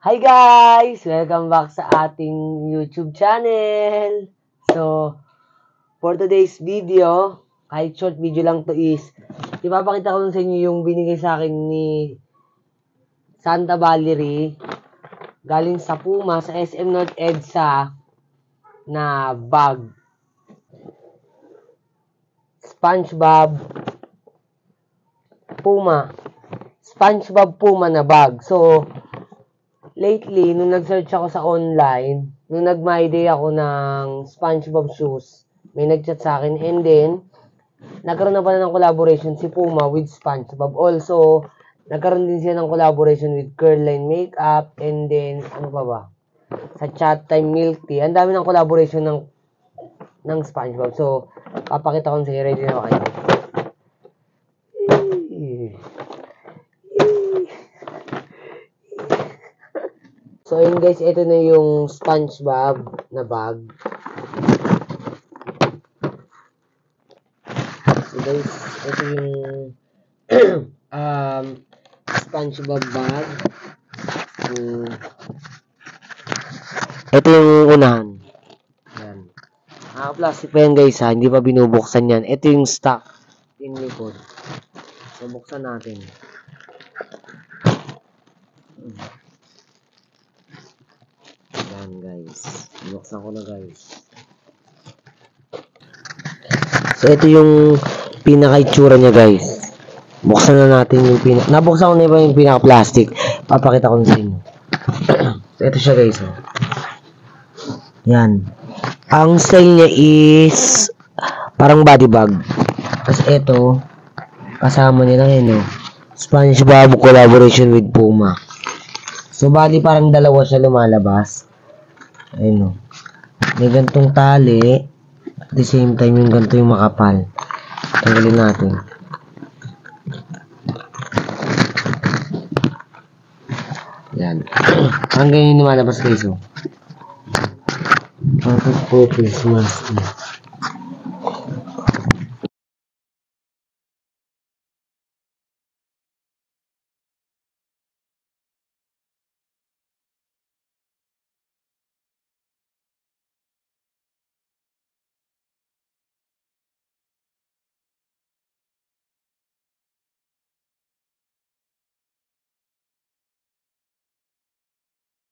Hi guys! Welcome back sa ating YouTube channel. So, for today's video, kahit short video lang to is, ipapakita ko sa inyo yung binigay sa akin ni Santa Valerie galing sa Puma sa SM North EDSA na bag. SpongeBob Puma na bag. So, lately, nung nag-search ako sa online, nung nag-my day ako ng SpongeBob shoes, may nag-chat sa akin, and then, nagkaroon na pala ng collaboration si Puma with SpongeBob. Also, nagkaroon din siya ng collaboration with Curline Makeup, and then, ano pa ba? Sa Chat Time Milk Tea. Ang dami ng collaboration ng SpongeBob. So, papakita ko sa iyo. Ready na ako kayo. So, yun guys, ito na yung SpongeBob na bag. So guys, ito yung SpongeBob bag. Ito yung unahan. Yan. Plastic pa yan guys ha, hindi pa binubuksan yan. Ito yung stock in likod. So, buksan natin. Yan guys. Binuksan ko na guys. So ito yung pinaka-itsura niya guys. Buksan na natin yung nabuksan ko na iba yung pinaka-plastic. Papakita ko na sa inyo. So ito siya guys. Oh. Yan. Ang style niya is parang body bag. Tapos ito kasama niya lang yun. SpongeBob collaboration with Puma. So bali parang dalawa siya lumalabas. Ayun o. May gantong tali. At the same time, yung ganito yung makapal. Tanggalin natin. Yan. Parang ganyan yung lumalabas guys o. Parang po Christmas.